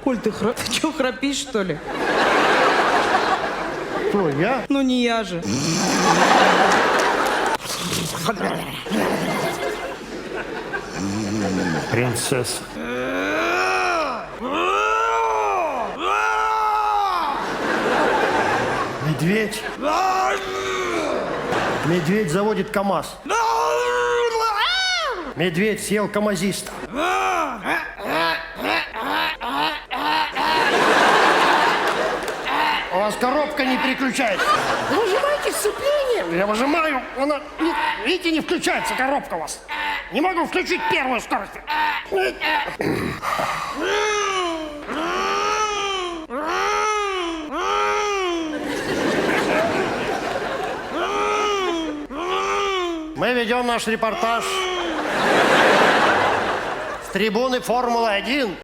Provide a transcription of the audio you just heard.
Коль, ты чё, храпишь, что ли? Кто, я? Ну, не я же. Принцесса. Медведь. Медведь заводит КамАЗ. Медведь съел камазиста. У вас коробка не переключается. Вы выжимаете сцепление? Я выжимаю. Она, видите, не включается коробка у вас. Не могу включить первую скорость. Мы ведем наш репортаж с трибуны Формулы-1.